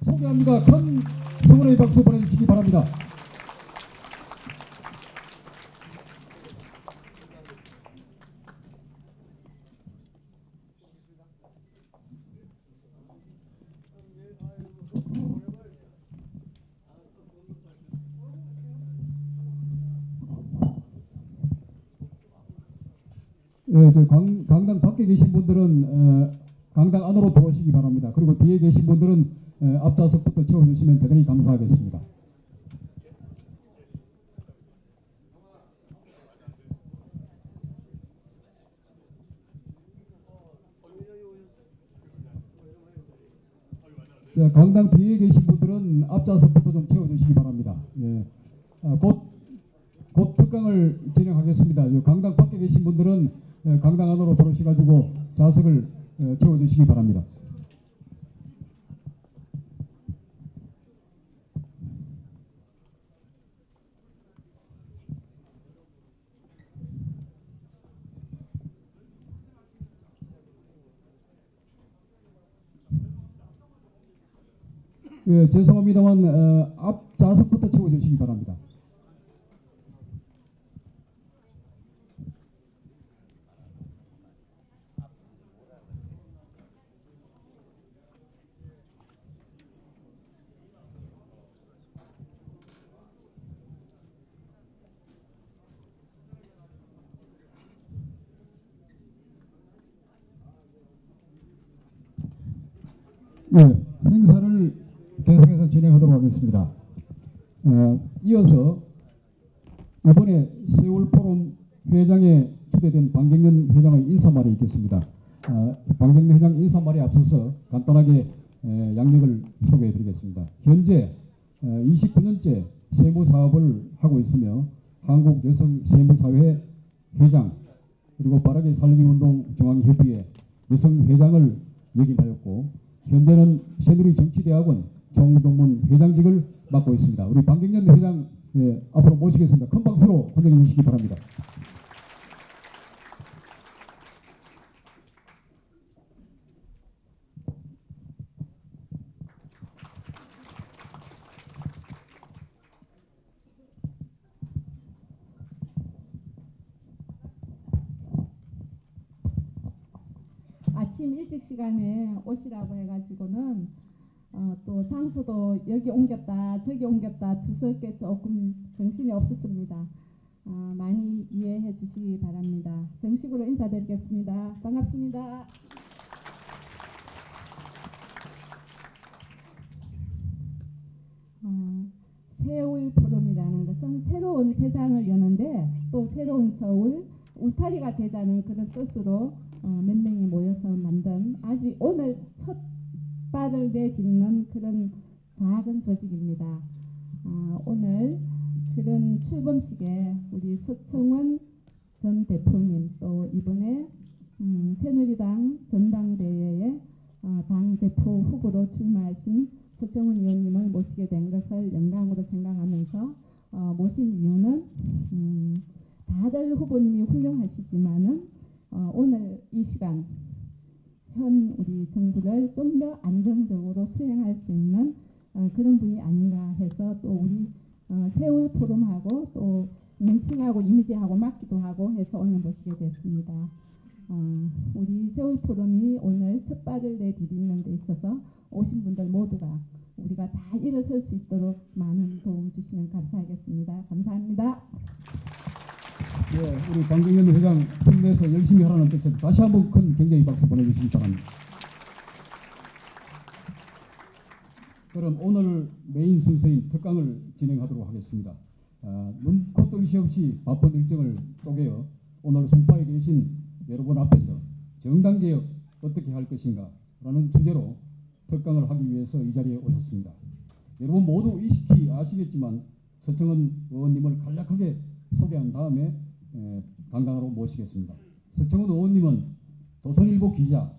소개합니다. 큰 성원의 박수 보내주시기 바랍니다. 예, 저 강당 밖에 계신 분들은 강당 안으로 들어오시기 바랍니다. 그리고 뒤에 계신 분들은 앞좌석부터 채워주시면 대단히 감사하겠습니다. 예, 강당 뒤에 계신 분들은 앞좌석부터 좀 채워주시기 바랍니다. 예, 곧 특강을 진행하겠습니다. 강당 밖에 계신 분들은 강당 안으로 들어오셔가지고 좌석을 채워주시기 바랍니다. 예, 죄송합니다만 앞 좌석부터 채워주시기 바랍니다. 네, 행사를 계속해서 진행하도록 하겠습니다. 이어서 이번에 세월포럼 회장에 초대된 방경련 회장의 인사말이 있겠습니다. 방경련 회장 인사말에 앞서서 간단하게 양력을 소개해 드리겠습니다. 현재 29년째 세무사업을 하고 있으며 한국여성세무사회 회장 그리고 바르게 살리기 운동 중앙협의회 여성회장을 역임하였고 현재는 새누리 정치대학원 총동문 회장직을 맡고 있습니다. 우리 방경련 회장 앞으로 모시겠습니다. 큰 박수로 환영해 주시기 바랍니다. 아침 일찍 시간에 오시라고 해가지고는 또 장소도 여기 옮겼다 저기 옮겼다 두서께 조금 정신이 없었습니다. 많이 이해해 주시기 바랍니다. 정식으로 인사드리겠습니다. 반갑습니다. 세월 포럼이라는 것은 새로운 세상을 여는데 또 새로운 서울 울타리가 되자는 그런 뜻으로 몇 명이 모여서 만든 아직 오늘 첫 발을 내딛는 그런 작은 조직입니다. 오늘 그런 출범식에 우리 서청원 전 대표님 또 이번에 새누리당 전당대회에 당대표 후보로 출마하신 서청원 의원님을 모시게 된 것을 영광으로 생각하면서 모신 이유는 다들 후보님이 훌륭하시지만은 오늘 이 시간 현 우리 정부를 좀 더 안정적으로 수행할 수 있는 그런 분이 아닌가 해서 또 우리 세월 포럼하고 또 명칭하고 이미지하고 맞기도 하고 해서 오늘 모시게 됐습니다. 우리 세월 포럼이 오늘 첫 발을 내디디는 데 있어서 오신 분들 모두가 우리가 잘 일어설 수 있도록 많은 도움 주시면 감사하겠습니다. 감사합니다. 예, 우리 방경련 회장 힘내서 열심히 하라는 뜻에서 다시 한번 큰 굉장히 박수 보내주시기 바랍니다. 그럼 오늘 메인 순서인 특강을 진행하도록 하겠습니다. 눈코 뜰 새 없이 바쁜 일정을 쪼개어 오늘 송파에 계신 여러분 앞에서 정당개혁 어떻게 할 것인가 라는 주제로 특강을 하기 위해서 이 자리에 오셨습니다. 여러분 모두 이식히 아시겠지만 서청원 의원님을 간략하게 소개한 다음에 강당으로 모시겠습니다. 서청원 의원님은 조선일보 기자,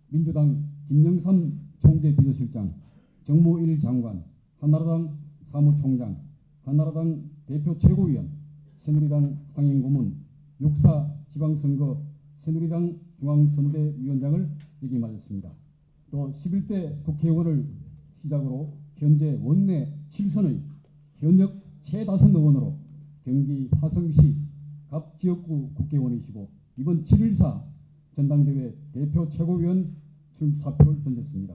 민주당 김영삼 총재 비서실장, 정무 1장관, 한나라당 사무총장, 한나라당 대표 최고위원, 새누리당 상임고문, 6.4 지방선거 새누리당 중앙선대위원장을 역임하셨습니다. 또 11대 국회의원을 시작으로 현재 원내 7선의 현역 최다선 의원으로 경기 화성시 갑지역구 국회의원이시고 이번 7.14 전당대회 대표 최고위원 출사표를 던졌습니다.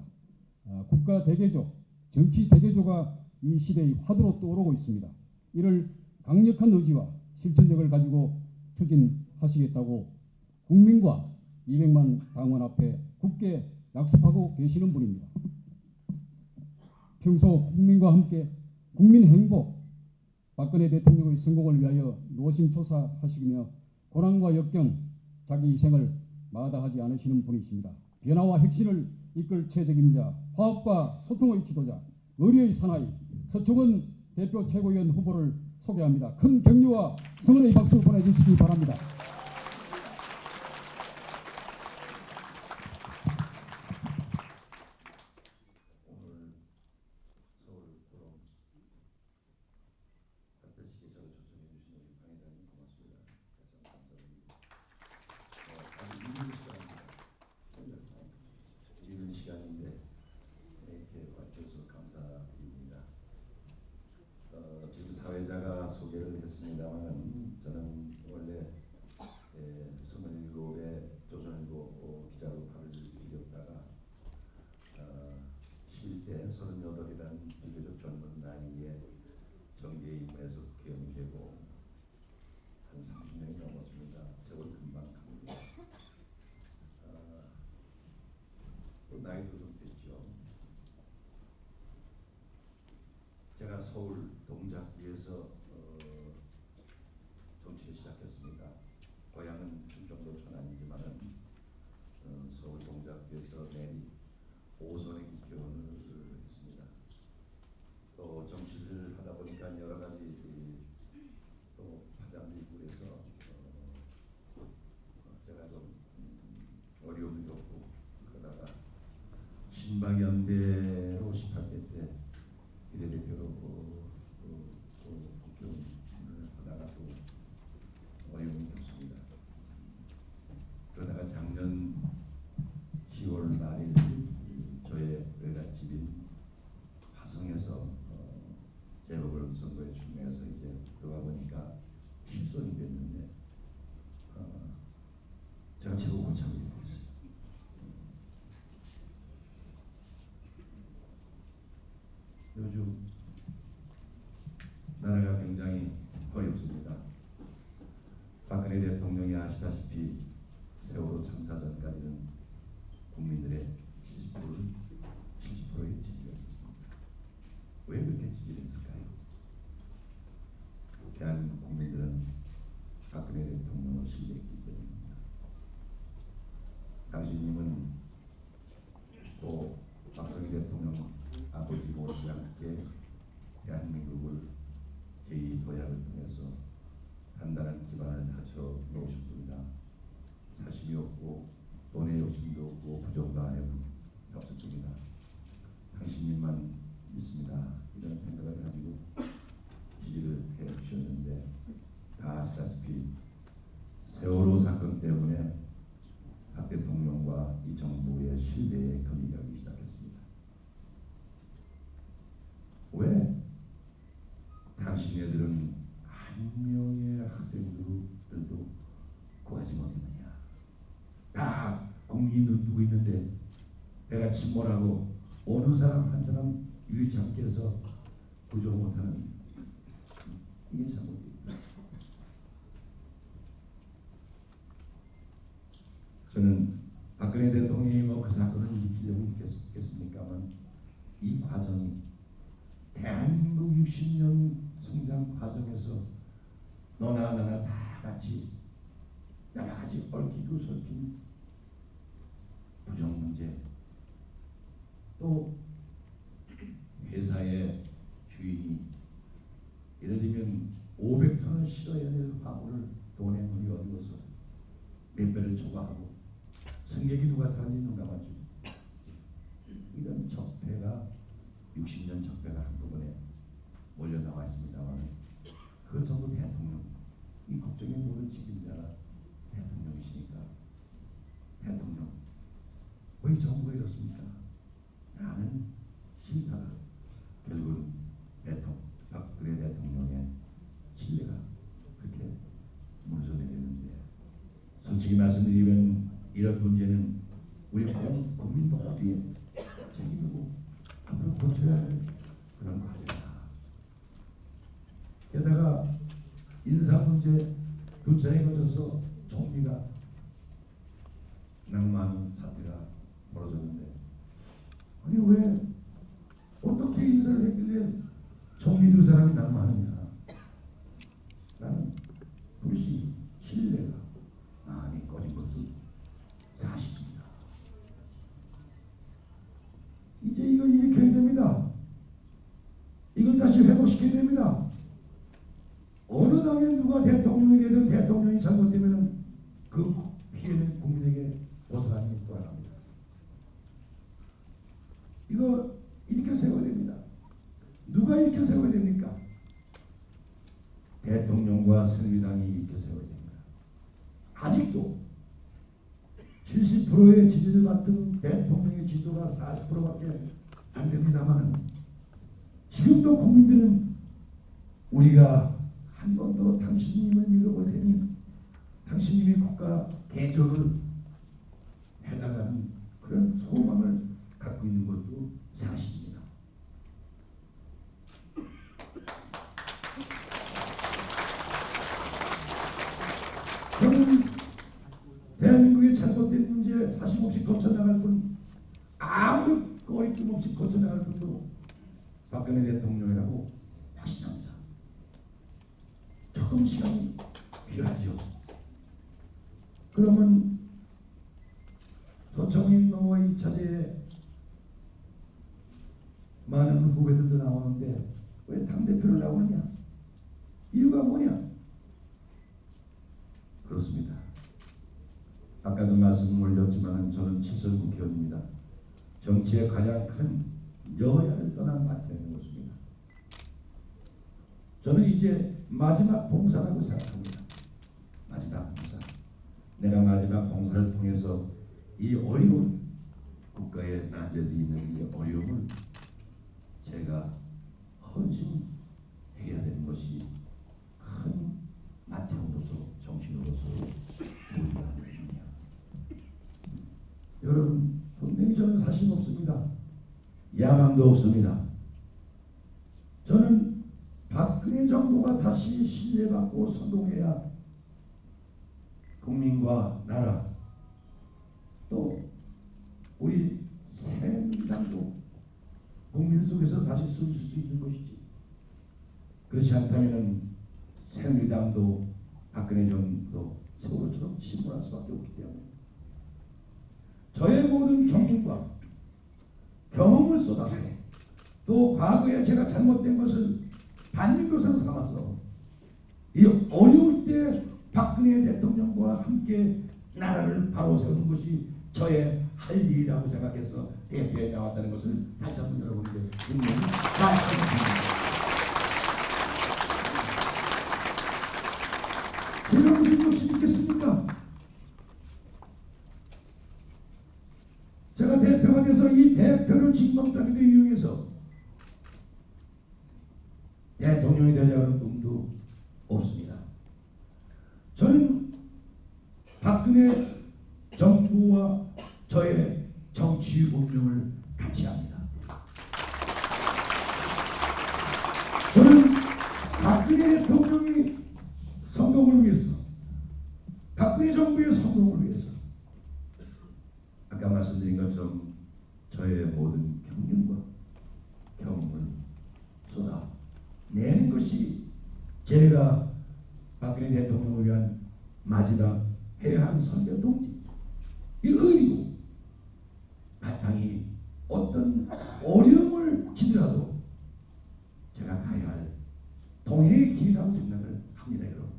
국가 대개조, 정치 대개조가 이 시대의 화두로 떠오르고 있습니다. 이를 강력한 의지와 실천력을 가지고 추진하시겠다고 국민과 200만 당원 앞에 굳게 약속하고 계시는 분입니다. 평소 국민과 함께 국민 행복, 박근혜 대통령의 성공을 위하여 노심초사하시며 고난과 역경, 자기 희생을 마다하지 않으시는 분이십니다. 변화와 혁신을 이끌 최적임자, 화합과 소통의 지도자, 의리의 사나이 서초원 대표 최고위원 후보를 소개합니다. 큰 격려와 성원의 박수 보내주시기 바랍니다. 오늘 서울 포럼 발표식에 저를 초청해 주신 우리 방 회장님 고맙습니다. 다시 한번 감사드립니다. 아주 이른 시간인데 이렇게 와주셔서 감사드립니다. 지금 사회자가 소개를 했습니다만 저는 원래 27에 조선일보 기자로 발을 들였다가 11대 38이라는 비교적 젊은 나이에 정계에 입문해서 국회의원이 되고 한 30년이 넘었습니다. 세월 금방 갑니다. 나이도 좀 됐죠. 제가 서울 동작구에서 정치를 시작했습니다. 고향은 충청도 천안이지만은 서울 동작구에서 내리 5선의 국회의원을 했습니다. 또 정치를 하다 보니까 여러 가지 또 파장이 있고 그래서 제가 좀 어려움도 없고 그러다가 신방연대로 18대 때 비례대표로 국회의원을 하다가 또 어려움이 없습니다. 그러다가 작년 10월 말일 저의 외갓집인 화성에서 재보궐선거에 출마해서 이제 들어가 보니까 실선이 됐는데 제가 최고 고참이 되고 있어요. 요즘 나라가 굉장히 어렵습니다. 박근혜 대통령이 아시다시피 세월호 참사 전까지는 국민들의 70%의 지지가 있었습니다. 왜 그렇게 지지를 했을까요? 대한민국 국민들은 박근혜 대통령을 신뢰했기 때문입니다. 당신님은 또 박정희 대통령 아버지 모시와 함께 대한민국을 제2도약을 통해서 단단한 기반을 갖춰 놓으셨습니다. 사심이 없고 돈의 욕심도 없고 부정도 안 없었습니다. 당신님만 믿습니다. 이런 생각을 가지고 지지를 해 주셨는데 다 아시다시피 세월호 사건 때문에 박 대통령과 이 정부의 신뢰에 금이 가기 시작했습니다. 왜 당신네들은 한 명의 학생들도 구하지 못했느냐? 다 국민이 눈뜨고 있는데 내가 침몰하고 어느 사람 한 사람 유일치 않게 해서 구조 못하는 이게 잘못입니다. 저는 박근혜 대통령이 뭐 그 사건을 일으키려고 있겠습니까만 이 과정이 대한민국 60년 성장 과정에서 너나 나나 다 같이 여러 가지 얽히고 설킨 부정 문제, 또 회사의 주인이 예를 들면 500톤을 실어야 될 화물을 돈에 물이 어디서 몇 배를 초과하고 승객이 누가 타는지 누가 맞죠? 이런 적폐가 60년 적폐가 한꺼번에 몰려 나와 있습니다만 그 전부 대통령, 이 국정의 모든 책임자가 대통령이시니까 대통령 왜 정부가 이렇습니까? 라는 심사가 솔직히 말씀드리면 이런 문제는 우리 국민 모두의 책임이고 앞으로 고쳐야 할 그런 과제다. 게다가 인사 문제 두 차례 거쳐서 총리가 낙마하는 사태가 벌어졌는데, 아니 왜 어떻게 인사를 했길래 총리 두 사람이 낙마하느냐 라는 불신, 신뢰가 많이 꺼진 것도 사실입니다. 이제 이걸 일으켜야 됩니다. 이걸 다시 회복시켜야 됩니다. 어느 당에 누가 대통령이 되든 대통령이 잘못되면 그 피해는 국민에게 고스란히 돌아갑니다. 이거 일으켜 세워야 됩니다. 누가 일으켜 세워야 됩니까? 대통령과 새누리당이 일으켜 세워야 됩니다. 아직도 70%의 지지를 받던 대통령의 지도가 40%밖에 안 됩니다만, 지금도 국민들은 우리가 한 번 더 당신님을 믿어볼 테니 당신님이 국가 개조를 해나가는 그런 소망을 갖고 있는 것도 사실입니다. 저는 대한민국의 잘못된 문제 사심없이 거쳐나갈 뿐, 아무 거리낌 없이 거쳐나갈 뿐도 박근혜 대통령이라고 확신합니다. 조금 시간이 필요하죠. 그러면 서청인 노와 2차제에 많은 후보들도 나오는데 왜 당대표를 나오느냐? 이유가 뭐냐? 그렇습니다. 아까도 말씀을 올렸지만 저는 7선 국회의원입니다. 정치의 가장 큰 여야를 떠난 마태는 것입니다. 저는 이제 마지막 봉사라고 생각합니다. 마지막 봉사. 내가 마지막 봉사를 통해서 이 어려운 국가에 난제되어 있는 이 어려움을 제가 헌신해야 되는 것이 큰 마태로서 정신으로서 우리가 됩니다. 여러분, 분명히 저는 사심 없습니다. 야망도 없습니다. 저는 박근혜 정부가 다시 신뢰받고 선동해야 국민과 나라 또 우리 새누리당도 국민 속에서 다시 숨 쉴 수 있는 것이지. 그렇지 않다면 새누리당도 박근혜 정부도 세월호처럼 침몰할 수밖에 없기 때문에 저의 모든 경륜과 경험을 쏟아서 또 과거에 제가 잘못된 것을 반민교사로 삼아서 이 어려울 때 박근혜 대통령과 함께 나라를 바로 세우는 것이 저의 할 일이라고 생각해서 대표에 나왔다는 것을 다시 한번 여러분에게 분명히 말씀드립니다. 제가 무슨 것이 있겠습니까? 제가 대표가 돼서 이 대표를 징검다리로 이용해서 대통령이 되려는 꿈도 없습니다. 저는 박근혜 정부와 저의 정치 운명을 같이 합니다. 저는 박근혜 대통령이 성공을 위해서, 박근혜 정부의 성공을 위해서 아까 말씀드린 것처럼 저의 모든 경륜과 경험을 쏟아내는 것이 제가 박근혜 대통령을 위한 마지막 해야 할 선배 동지, 이 의리고 바탕이 어떤 어려움을 지더라도 제가 가야 할 동해의 길이라고 생각을 합니다. 여러분,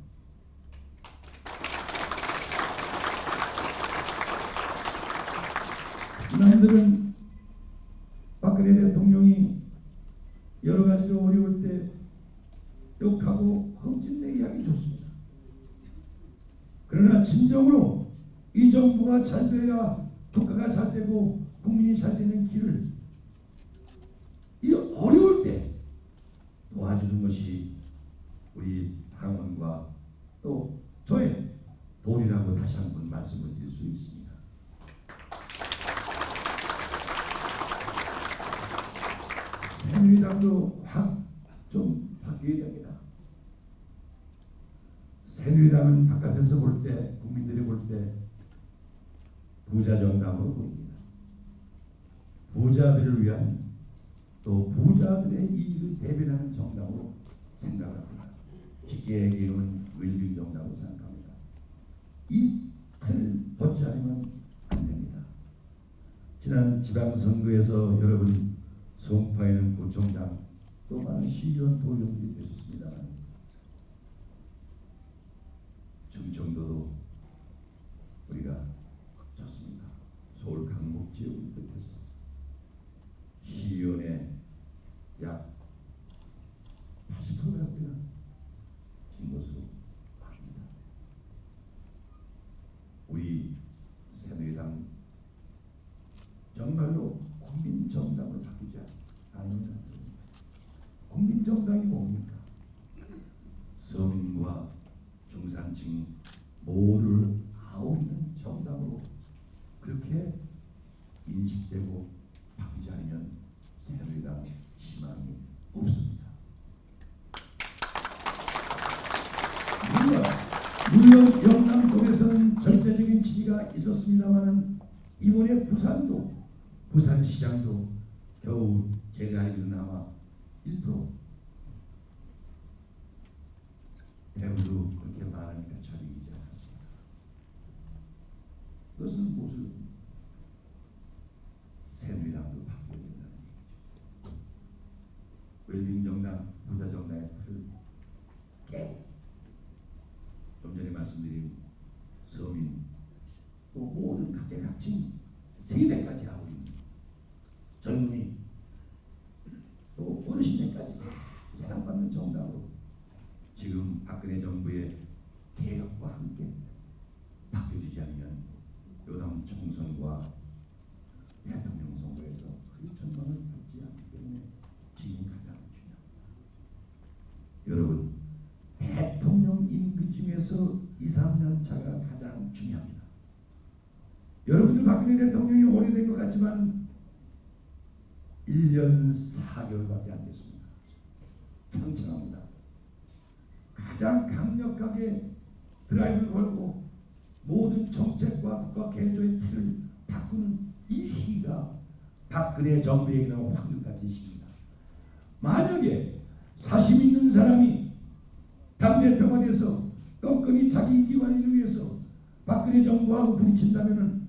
남들은 박근혜 대통령이 여러 가지로 어려울 때 욕하고 흠집내기 하기 좋습니다. 그러나 진정으로 이 정부가 잘 돼야 국가가 잘 되고 국민이 잘 되는 길을 이 어려울 때 도와주는 것이 우리 당원과 또 저의 도리라고 다시 한번 말씀 새누리당도 확 좀 바뀌어야 됩니다. 새누리당은 바깥에서 볼 때, 국민들이 볼 때 부자 정당으로 보입니다. 부자들을 위한 또 부자들의 이익을 대변하는 정당으로 생각합니다. 쉽게 얘기하면 웰빙 정당으로 생각합니다. 이 틀을 벗지 않으면 안 됩니다. 지난 지방선거에서 여러분 송파에는 구청장 또 많은 시의원 도의원들이 되셨습니다만 충청도도 우리가 졌습니다. 서울 강북 지역을 비롯해서 시의원의 약 80%가 우리가 진 것으로 보입니다. 우리 새누리당 정말로 국민정당으로 바뀌지 않으면 국민정당이 뭡니까? 서민과 중산층 모두를 아우르는 정당으로 그렇게 인식되고 바뀌지 않으면 새누리당 희망이 없습니다. 물론 영남동에서는 절대적인 지지가 있었습니다마는 이번에 부산시장도 겨우 제가 알기로는 아마 1%. 대구도 그렇게 많은 표차이 이지 않았습니다. 그것은 무엇을 새누리당도 바꿔야 된다는 얘기죠. 웰빙 정당, 부자 정당의 틀을 깨고 좀 전에 말씀드린 서민 또 모든 각계각층 세대까지 하고 있는 젊은이 또 어르신들까지 사랑받는 정당으로 지금 박근혜 정부의 개혁과 함께 바뀌어지지 않으면 여당 총선과 대통령 선거에서 그 전망을 받지 않기 때문에 지금 가장 중요합니다. 여러분 대통령 임기 중에서 2, 3년 차가 가장 중요합니다. 여러분들 박근혜 대통령이 오래된 것 같지만 1년 4개월밖에 안 됐습니다. 창창합니다. 가장 강력하게 드라이브를 걸고 모든 정책과 국가 개조의 틀을 바꾸는 이 시기가 박근혜 정부에게는 황금 같은 시기입니다. 만약에 사심 있는 사람이 당대표가 돼서 껌껌이 자기 인기 관리를 위해서 박근혜 정부하고 부딪힌다면은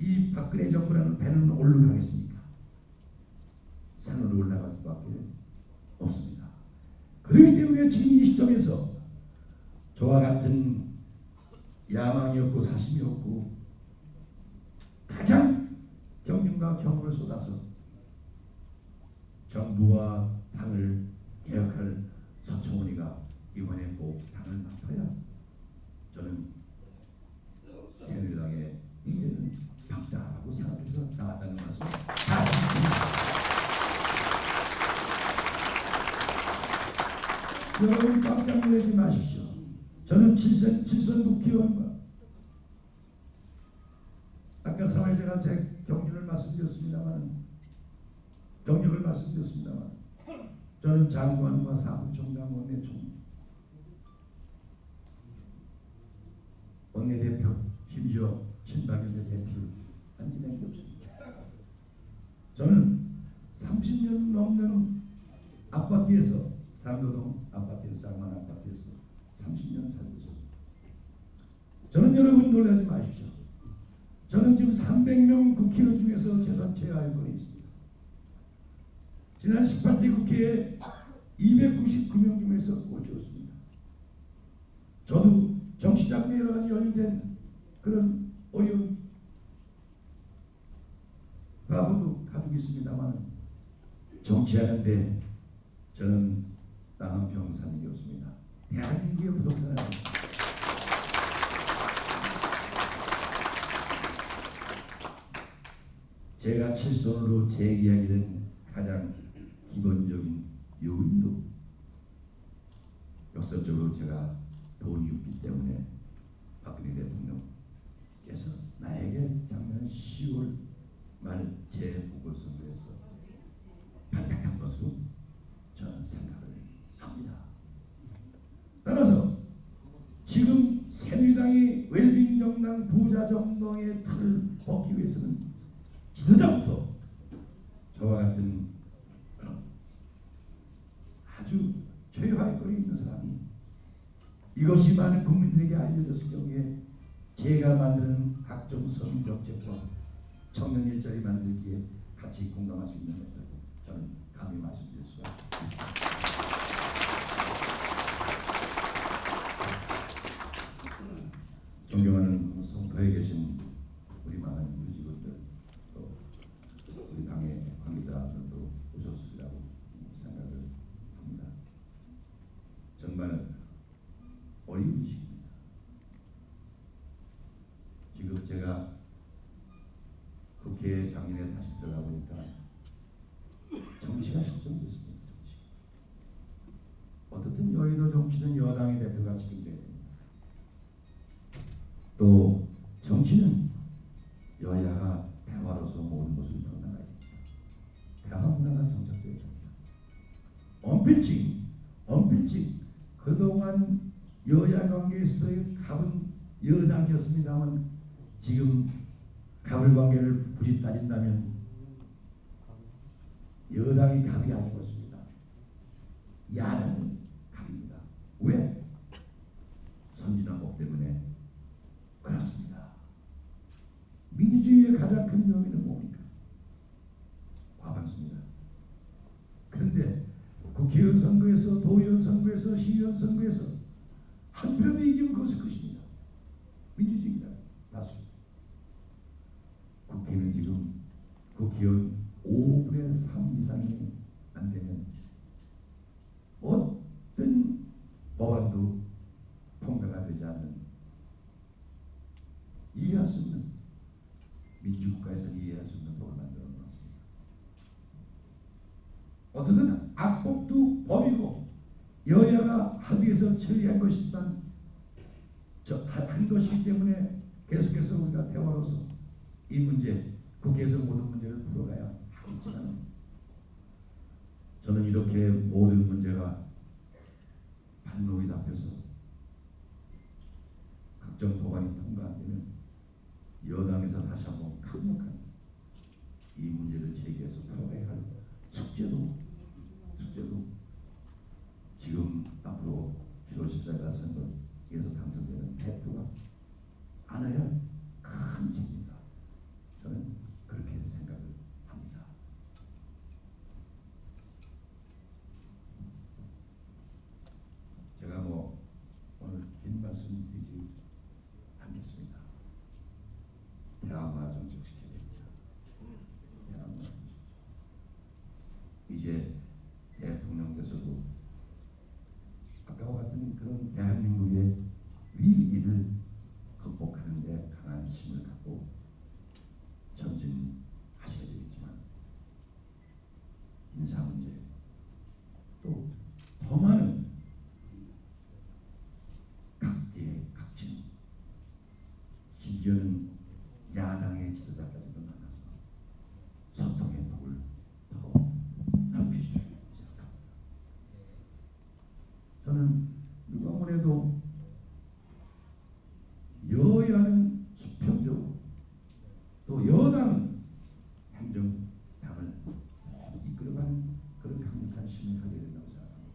이 박근혜 정부라는 배는 올라가겠습니까? 산으로 올라갈 수밖에 없습니다. 그렇기 때문에 지금 이 시점에서 저와 같은 야망이 없고 사심이 없고 가장 경륜과 경험을 쏟아서 정부와 당을 개혁할 서청원이가 이번에 꼭 당을 맡아야 저는 새누리당의 인재는 박다라고 생각해서 나왔다는 말씀 다 드립니다. 여러분 깜짝 놀라지 마십시오. 저는 7선 국회의원과 아까 사회자가 제 경력을 말씀드렸습니다만 저는 장관과 사무총장 원내대표 심지어 친박연대 대표를 한 지낸 게 없습니다. 저는 30년 넘는 아파트에서 상도동 아파트에서 장만 아파트에서 30년 살고 있습니다. 저는 여러분 놀라지 마십시오. 저는 지금 300명 국회의원 중에서 재산 제외하고는 있습니다. 지난 18대 국회에 299명 중에서 꽂혔습니다. 저도 정치자금에 여러 가지 연루된 그런 어려운 과거도 가지고 있습니다만 정치하는데 저는 땅 한 평 사는 게 없습니다. 대한민국의 부동산을 제가 7선으로 제기하게 된 가장 기본적인 요인도 역사적으로 제가 돈이 없기 때문에 박근혜 대통령께서 나에게 작년 10월 말 재보궐선거에서 여당 부자 정당의 틀을 벗기 위해서는 지도자부터 저와 같은 아주 최하의 꼴이 있는 사람이 이것이 많은 국민들에게 알려졌을 경우에 제가 만드는 각종 서민정책과 청년 일자리 만들기에 같이 공감할 수 있는 것을 저는 감히 말씀드릴 수가 있습니다. 존경하는 성도에 계신 우리 많은 우리 직원들, 또 우리 당의 관계자들도 오셨으리라고 생각을 합니다. 정말 어려운 시기입니다. 지금 제가 국회 작년에 다시 들어가 보니까 정치가 실종됐습니다. 정치. 어떻든 여의도 정치는 여당의 대표가 책임져야 됩니다. 또 정치는 여야가 대화로서 모든 것을 풀어나가야 됩니다. 대화 문화가 정착되어야 됩니다. 언필칭 그동안 여야 관계에서의 갑은 여당이었습니다만 지금 갑을 관계를 굳이 따진다면 여당이 갑이 아니고 있습니다. 야당은 갑입니다. 왜? 선진화법 때문에 그렇습니다. 민주주의의 가장 큰 묘미는 뭡니까? 과반수입니다. 그런데 국회의원 선거에서, 도의원 선거에서, 시의원 선거에서 한 표라도 이기면 그것일 것입니다. 민주주의입니다. 다수. 국회는 지금 국회의원 5분의 3 이상이 안 되면 어떤 법안도 통과가 되지 않는, 이해할 수 없는, 민주국가에서는 이해할 수 없는 법을 만들어 놓았습니다. 어떻든 악법도 법이고 여야가 합의해서 처리한 것이지만 한 것이기 때문에 계속해서 우리가 대화로서 이 문제, 국회에서 모든 문제를 풀어가야 하겠지만 저는 이렇게 모든 문제가 반론이 잡혀서 각종 법안이 통과 안 되면 여당에서 다시 한번 강력한 이 문제를 제기해서 풀어가야 할 숙제도 지금 앞으로 7월 14일 선거에서 당선되는 대표가 안아야 할 큰 책임이다. 저는 그렇게 생각을 합니다. 제가 오늘 긴 말씀 드리지 않겠습니다. 대화문화 정착시켜야 됩니다. 대화문화 정착. 이제 대통령께서도 아까와 같은 그런 대한민국의 위기를 극복하는 데 강한 힘을 갖고 전진하셔야 되겠지만 인사 문제, 또 더 많은 각계 각진, 심지어는 야당의 지도자까지도 만나서 소통의 폭을 더 넓히셔야 생각합니다. 저는 누가 뭐래도 여야는 수평적으로, 또 여당은 행정당을 이끌어가는 그런 강력한 힘을 가져야 된다고 생각합니다.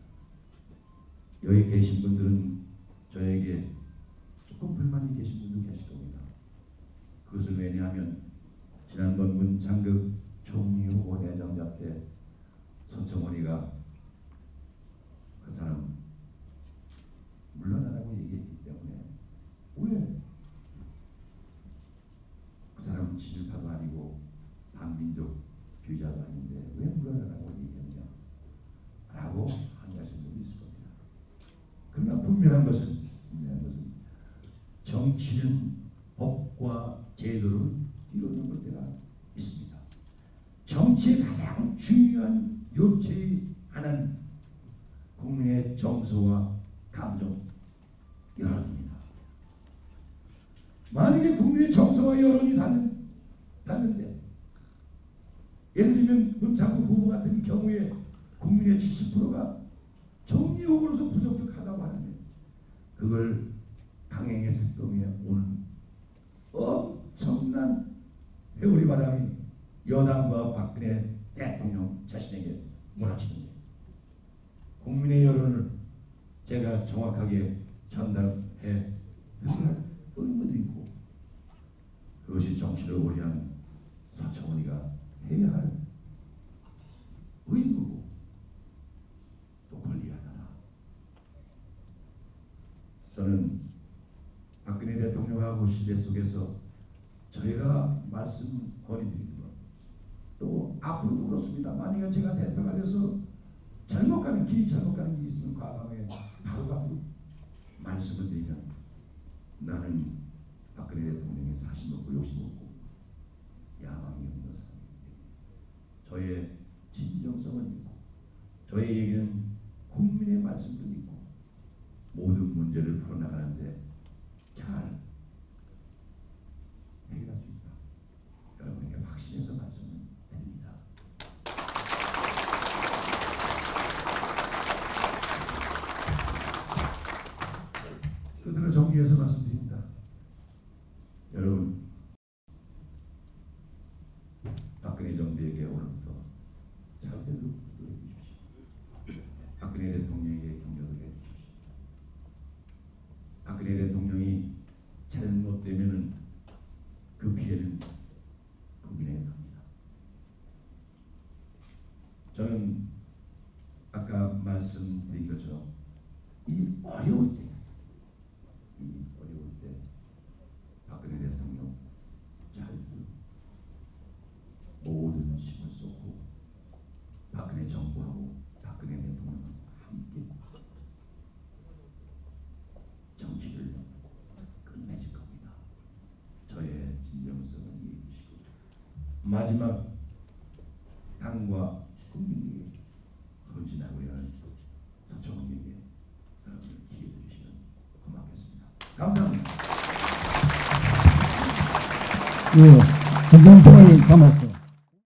여기 계신 분들은 저에게 조금 불만이 계신 분도 계실 겁니다. 그것은 왜냐하면 지난번 문창극 총리 후보 내정자 때 손청원이가 그 사람 물러나라고 얘기했기 때문에, 왜? 그 사람은 친일파도 아니고 반민족 주의자도 아닌데 왜 물러나라고 얘기했냐 라고 항의하시는 분이 있을 겁니다. 그러나 분명한 것은 정치는 법과 제도를 이루는 문제가 있습니다. 정치의 가장 중요한 요체의 하나는 국민의 정서와 감정, 여론입니다. 만약에 국민의 정서와 여론이 닿는데, 예를 들면 문창국 후보 같은 경우에 국민의 70%가 정리 후보로서 부적격하다고 하는데 그걸 강행했을 경우에 오는 엄청난 회오리 바람이 여당과 박근혜 대통령 자신에게 몰아치는데 국민의 여론을 제가 정확하게 전달해 할 의무도 있고 그것이 정치를 오래 한 서청원이가 해야 할 의무고 또 권리 하나. 저는 박근혜 대통령하고 시대 속에서 저희가 말씀 건의드리는 것, 또 앞으로도 그렇습니다. 만약에 제가 대표가 돼서 잘못 가는 길이 잘못 가는 길이 있으면 과감하게 바로바로 말씀을 드리면 나는 박근혜 대통령의 사심 없고 욕심 없고 야망이 없는 사람입니다. 저의 진정성은 있고 저의 얘기는 국민의 말씀도 있고 모든 문제를 풀어나가는데 잘 해결할 수 있다. 여러분에게 확신해서 말씀을 드립니다. 끝으로 정리해서 말씀드립니다. 여러분, 박근혜 정부에게 오늘부터 잘대로 기도해 주십시오. 박근혜 대통령에게 격려를 해 주십시오. 박근혜 대통령이 잘못되면은 그 피해는 국민에게 갑니다. 저는 아까 말씀드린 것처럼 이 어려울 때 박근혜 대통령 잘 모든 힘을 쏟고 박근혜 정부하고 박근혜 대통령과 함께 정치를 끝내실 겁니다. 저의 진정성을 이해해 주시고 마지막 당과 국민에게 헌신하고자 하는 서청원에게 여러분 기회해 주시면 고맙겠습니다. 감사합니다. 예, 진정성을 담아서